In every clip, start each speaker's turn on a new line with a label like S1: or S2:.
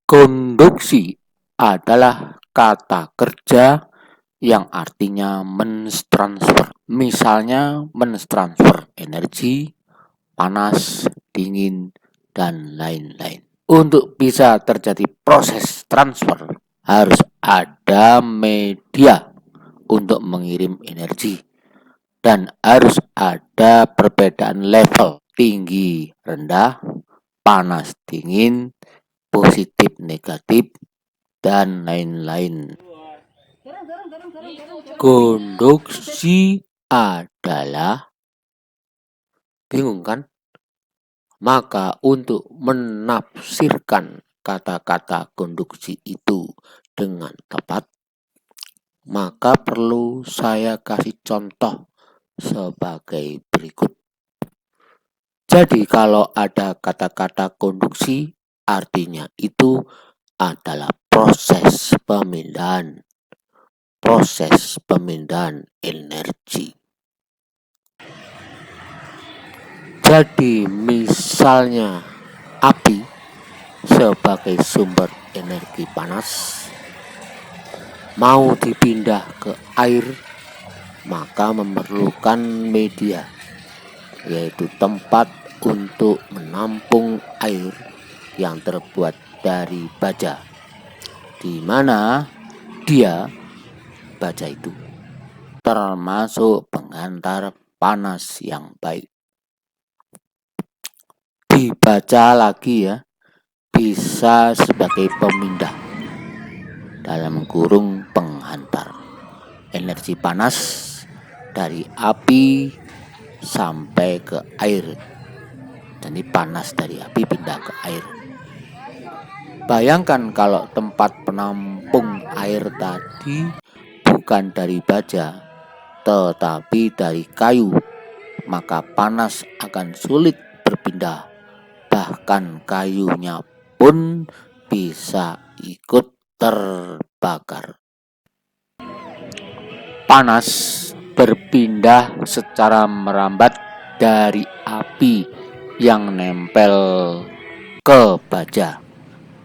S1: Konduksi adalah kata kerja yang artinya mentransfer. Misalnya mentransfer energi, panas, dingin, dan lain-lain. Untuk bisa terjadi proses transfer, harus ada media untuk mengirim energi dan harus ada perbedaan level tinggi rendah, panas dingin, positif negatif, dan lain-lain. Konduksi adalah, bingung kan? Maka untuk menafsirkan kata-kata konduksi itu dengan tepat, maka perlu saya kasih contoh sebagai berikut. Jadi kalau ada kata-kata konduksi, artinya itu adalah proses pemindahan energi. Jadi misalnya api sebagai sumber energi panas mau dipindah ke air, maka memerlukan media, yaitu tempat untuk menampung air yang terbuat dari baja, di mana baja itu termasuk penghantar panas yang baik. Dibaca lagi ya, bisa sebagai pemindah dalam kurung penghantar energi panas dari api sampai ke air. Jadi panas dari api pindah ke air. Bayangkan kalau tempat penampung air tadi bukan dari baja, tetapi dari kayu, maka panas akan sulit berpindah. Bahkan kayunya pun bisa ikut terbakar. Panas berpindah secara merambat dari api yang nempel ke baja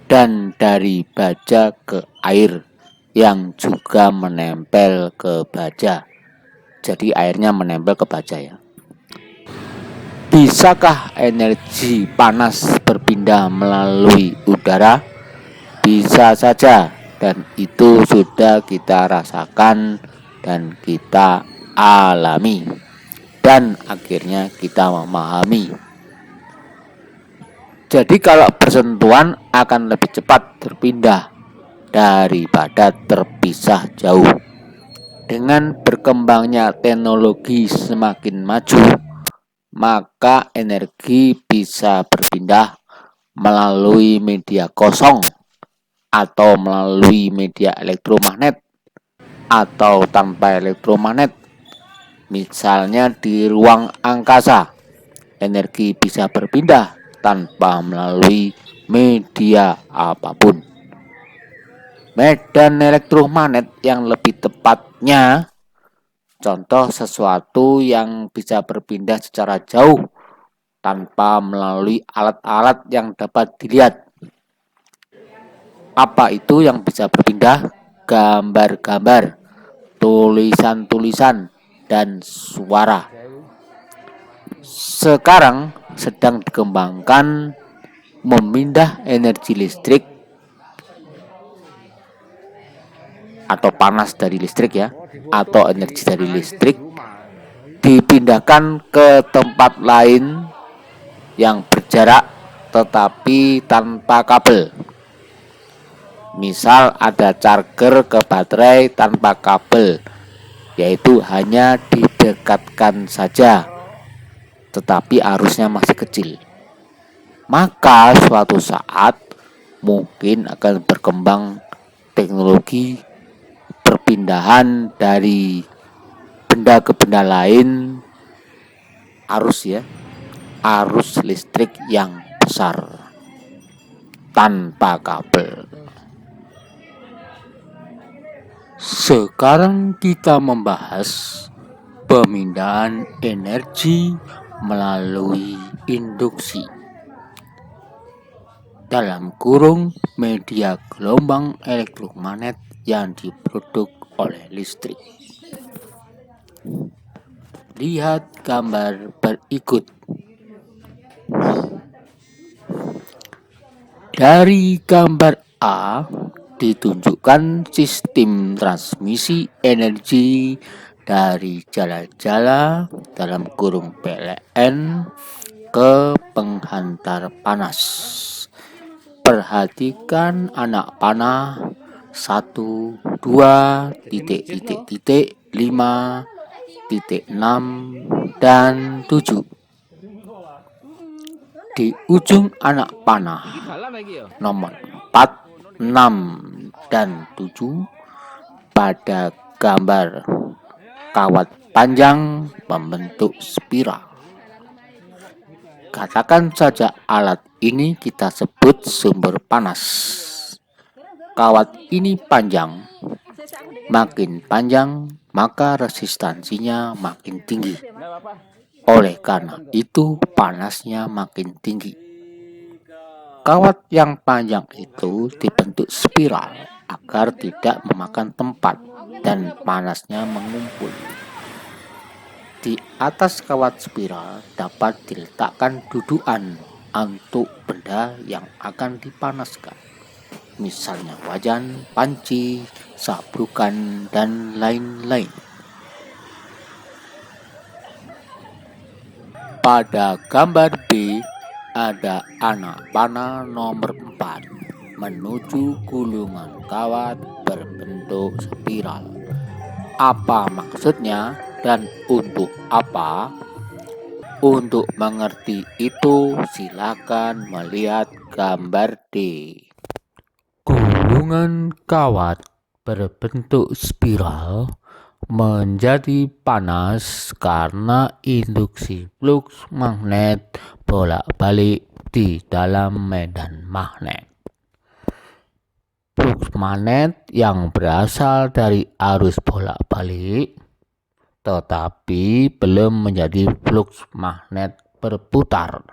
S1: dan dari baja ke air yang juga menempel ke baja. Jadi airnya menempel ke baja ya. Bisakah energi panas berpindah melalui udara? Bisa saja, dan itu sudah kita rasakan dan kita alami, dan akhirnya kita memahami. Jadi kalau bersentuhan akan lebih cepat berpindah daripada terpisah jauh. Dengan berkembangnya teknologi semakin maju, maka energi bisa berpindah melalui media kosong atau melalui media elektromagnet atau tanpa elektromagnet. Misalnya di ruang angkasa, energi bisa berpindah tanpa melalui media apapun. Medan elektromagnet yang lebih tepatnya contoh sesuatu yang bisa berpindah secara jauh tanpa melalui alat-alat yang dapat dilihat. Apa itu yang bisa berpindah? Gambar-gambar, tulisan-tulisan, dan suara. Sekarang sedang dikembangkan memindah energi listrik atau panas dari listrik ya, atau energi dari listrik dipindahkan ke tempat lain yang berjarak tetapi tanpa kabel. Misal ada charger ke baterai tanpa kabel, yaitu hanya didekatkan saja tetapi arusnya masih kecil. Maka suatu saat mungkin akan berkembang teknologi perpindahan dari benda ke benda lain, arus listrik yang besar tanpa kabel. Sekarang kita membahas pemindahan energi melalui induksi. dalam kurung media gelombang elektromagnet yang diproduk oleh listrik. Lihat gambar berikut. Dari gambar A ditunjukkan sistem transmisi energi dari jala-jala dalam kurung PLN ke penghantar panas. Perhatikan anak panah 1, 2, 5, 6, dan 7. Di ujung anak panah nomor 4, 6, dan 7 pada gambar kawat panjang membentuk spiral. Katakan saja alat ini kita sebut sumber panas. Kawat ini panjang, makin panjang maka resistansinya makin tinggi. Oleh karena itu panasnya makin tinggi. Kawat yang panjang itu dibentuk spiral agar tidak memakan tempat dan panasnya mengumpul. Di atas kawat spiral dapat diletakkan dudukan untuk benda yang akan dipanaskan. Misalnya wajan, panci, sabrukan, dan lain-lain. Pada gambar B ada anak panah nomor 4 menuju gulungan kawat berbentuk spiral. Apa maksudnya dan untuk apa? Untuk mengerti itu silakan melihat gambar D. Gulungan kawat berbentuk spiral menjadi panas karena induksi fluks magnet bolak-balik di dalam medan magnet. Fluks magnet yang berasal dari arus bolak-balik tetapi belum menjadi fluks magnet berputar.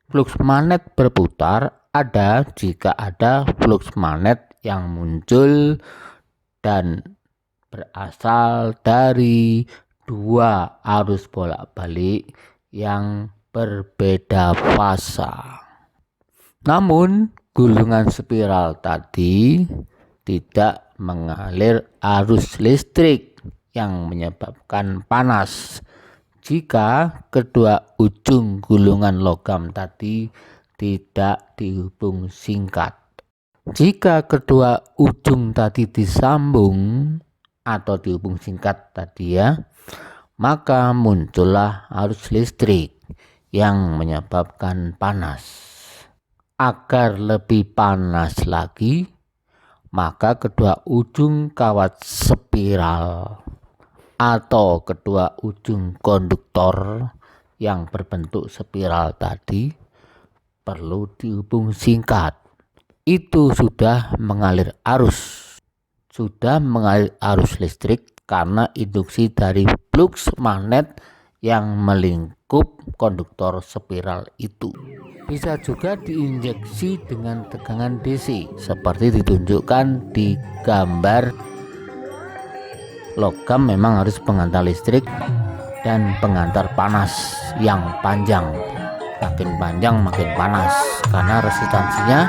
S1: Fluks magnet berputar ada jika ada fluks magnet yang muncul dan berasal dari dua arus bolak-balik yang berbeda fasa. Namun, gulungan spiral tadi tidak mengalir arus listrik yang menyebabkan panas jika kedua ujung gulungan logam tadi tidak dihubung singkat. Jika kedua ujung tadi disambung atau dihubung singkat tadi maka muncullah arus listrik yang menyebabkan panas. Agar lebih panas lagi, maka kedua ujung kawat spiral atau kedua ujung konduktor yang berbentuk spiral tadi perlu dihubung singkat. Itu sudah mengalir arus listrik karena induksi dari fluks magnet yang melingkup konduktor spiral itu. Bisa juga diinjeksi dengan tegangan DC seperti ditunjukkan di gambar. Logam memang harus pengantar listrik dan pengantar panas yang panjang. Makin panjang makin panas karena resistansinya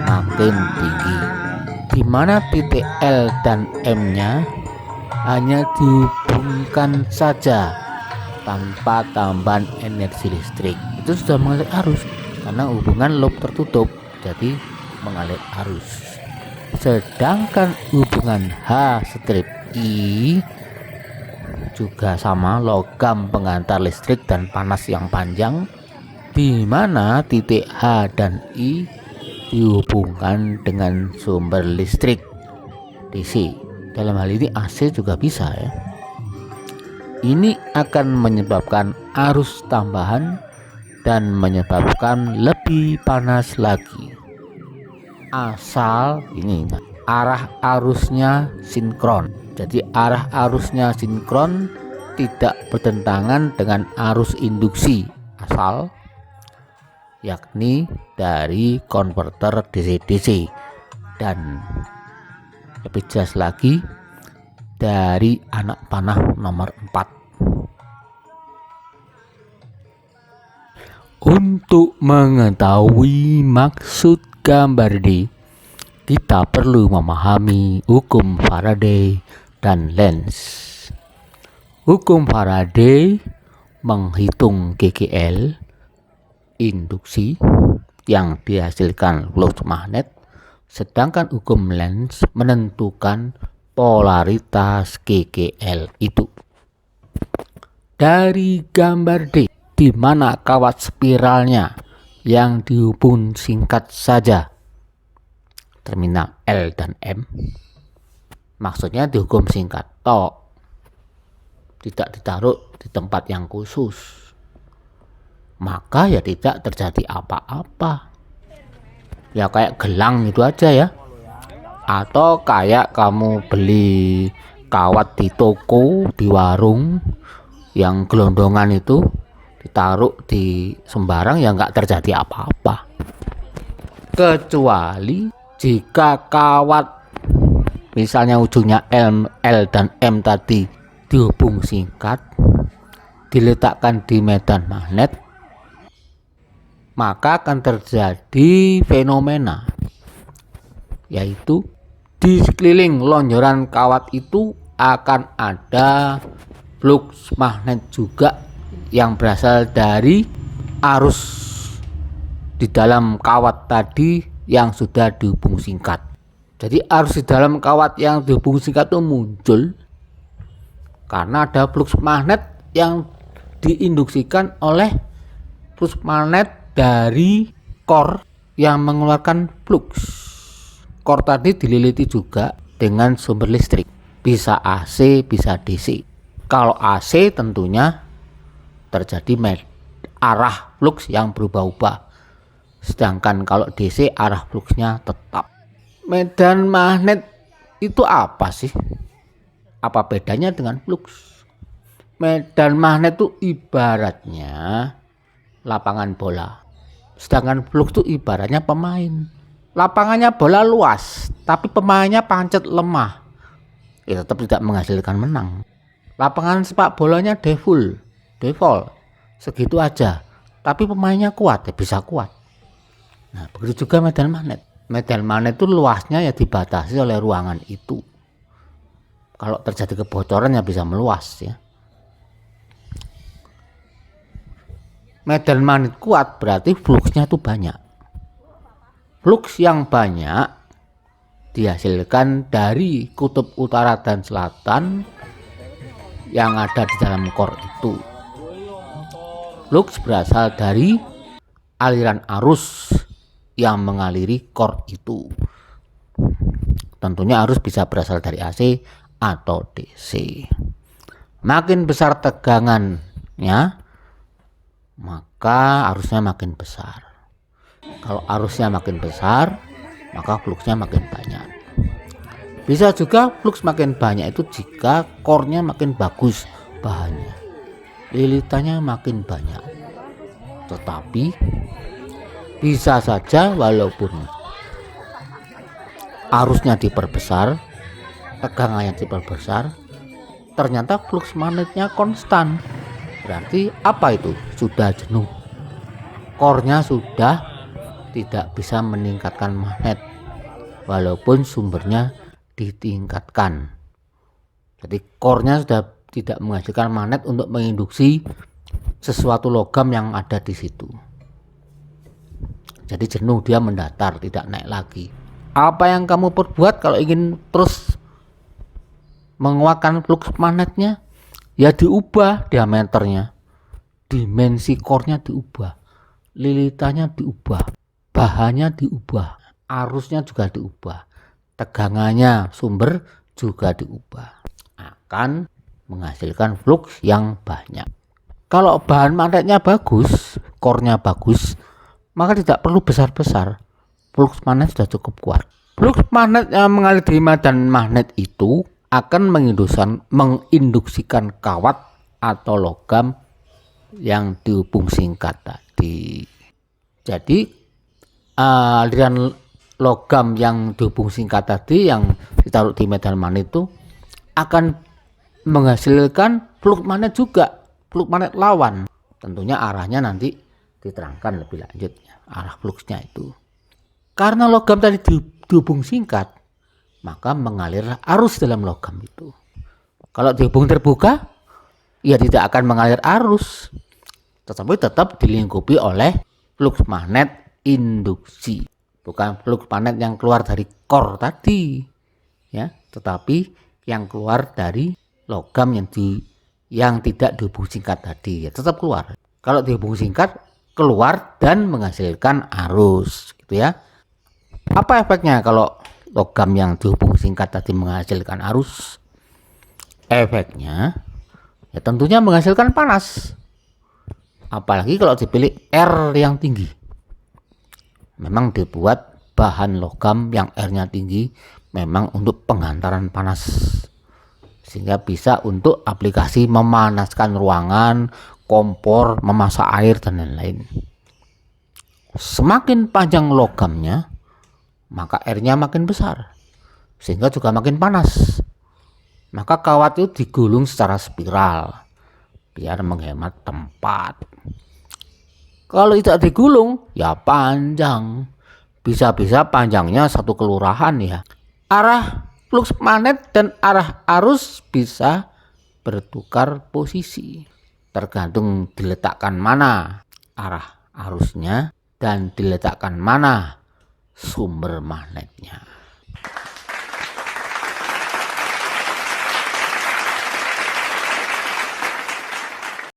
S1: makin tinggi. Di mana titik L dan M-nya hanya dihubungkan saja tanpa tambahan energi listrik. Itu sudah mengalir arus karena hubungan loop tertutup, jadi mengalir arus. Sedangkan hubungan H'(I) juga sama, logam pengantar listrik dan panas yang panjang, di mana titik H dan I dihubungkan dengan sumber listrik DC. Dalam hal ini AC juga bisa Ini akan menyebabkan arus tambahan dan menyebabkan lebih panas lagi. Asal ini arah arusnya sinkron. Jadi arah arusnya sinkron tidak bertentangan dengan arus induksi. Asal yakni dari konverter DC-DC, dan lebih jelas lagi dari anak panah nomor 4. Untuk mengetahui maksud gambar D, kita perlu memahami hukum Faraday dan Lenz. Hukum Faraday menghitung GGL induksi yang dihasilkan flux magnet, sedangkan hukum Lenz menentukan polaritas GGL itu. Dari gambar D, di mana kawat spiralnya yang dihubung singkat saja terminal L dan M, maksudnya dihukum singkat tok, tidak ditaruh di tempat yang khusus, maka ya tidak terjadi apa-apa. Ya kayak gelang itu aja ya, atau kayak kamu beli kawat di toko, di warung yang gelondongan itu, ditaruh di sembarang ya nggak terjadi apa-apa, kecuali jika kawat misalnya ujungnya L dan M tadi dihubung singkat, diletakkan di medan magnet, maka akan terjadi fenomena, yaitu di sekeliling lonjoran kawat itu akan ada flux magnet juga yang berasal dari arus di dalam kawat tadi yang sudah dihubung singkat. Jadi arus di dalam kawat yang dihubung singkat itu muncul karena ada flux magnet yang diinduksikan oleh flux magnet dari core yang mengeluarkan flux. Core tadi dililiti juga dengan sumber listrik, bisa AC, bisa DC. Kalau AC tentunya terjadi arah flux yang berubah-ubah, sedangkan kalau DC arah fluxnya tetap. Medan magnet itu apa sih? Apa bedanya dengan flux? Medan magnet itu ibaratnya lapangan bola, sedangkan flux itu ibaratnya pemain. Lapangannya bola luas, tapi pemainnya pancet lemah, ya tetap tidak menghasilkan menang. Lapangan sepak bolanya default segitu aja, tapi pemainnya kuat, ya bisa kuat. Nah begitu juga medan magnet. Medan magnet itu luasnya ya dibatasi oleh ruangan itu. Kalau terjadi kebocoran ya bisa meluas ya. Medan magnet kuat berarti fluxnya itu banyak. Flux yang banyak dihasilkan dari kutub utara dan selatan yang ada di dalam core itu. Flux berasal dari aliran arus yang mengaliri core itu. Tentunya arus bisa berasal dari AC atau DC. Makin besar tegangannya, maka arusnya makin besar. Kalau arusnya makin besar, maka fluxnya makin banyak. Bisa juga flux makin banyak itu jika core-nya makin bagus bahannya, lilitannya makin banyak. Tetapi bisa saja walaupun arusnya diperbesar, tegangannya diperbesar, ternyata flux magnetnya konstan. Berarti apa itu? Sudah jenuh, core-nya sudah tidak bisa meningkatkan magnet walaupun sumbernya ditingkatkan. Jadi core-nya sudah tidak menghasilkan magnet untuk menginduksi sesuatu logam yang ada di situ. Jadi jenuh, dia mendatar, tidak naik lagi. Apa yang kamu perbuat kalau ingin terus menguatkan flux magnetnya? Ya diubah diameternya, dimensi core-nya diubah, lilitannya diubah, bahannya diubah, arusnya juga diubah, tegangannya sumber juga diubah, akan menghasilkan flux yang banyak. Kalau bahan magnetnya bagus, core-nya bagus, maka tidak perlu besar-besar, flux magnet sudah cukup kuat. Flux magnet yang mengalir di medan magnet itu akan menginduksikan kawat atau logam yang dihubung singkat tadi. Jadi aliran logam yang dihubung singkat tadi yang ditaruh di medan magnet itu akan menghasilkan flux magnet juga, flux magnet lawan. Tentunya arahnya nanti diterangkan lebih lanjut arah fluxnya itu. Karena logam tadi dihubung singkat, maka mengalir arus dalam logam itu. Kalau dihubung terbuka, ya tidak akan mengalir arus, tetapi tetap dilingkupi oleh flux magnet induksi. Bukan flux magnet yang keluar dari core tadi, ya, tetapi yang keluar dari logam yang tidak dihubung singkat tadi, ya tetap keluar. Kalau dihubung singkat, keluar dan menghasilkan arus, gitu ya. Apa efeknya kalau logam yang dihubung singkat tadi menghasilkan arus? Efeknya ya tentunya menghasilkan panas. Apalagi kalau dipilih R yang tinggi. Memang dibuat bahan logam yang R-nya tinggi memang untuk penghantaran panas. Sehingga bisa untuk aplikasi memanaskan ruangan, kompor, memasak air dan lain-lain. Semakin panjang logamnya, maka R-nya makin besar, sehingga juga makin panas. Maka kawat itu digulung secara spiral biar menghemat tempat. Kalau tidak digulung, ya panjang. Bisa-bisa panjangnya satu kelurahan ya. Arah flux magnet dan arah arus bisa bertukar posisi. Tergantung diletakkan mana arah arusnya dan diletakkan mana sumber magnetnya.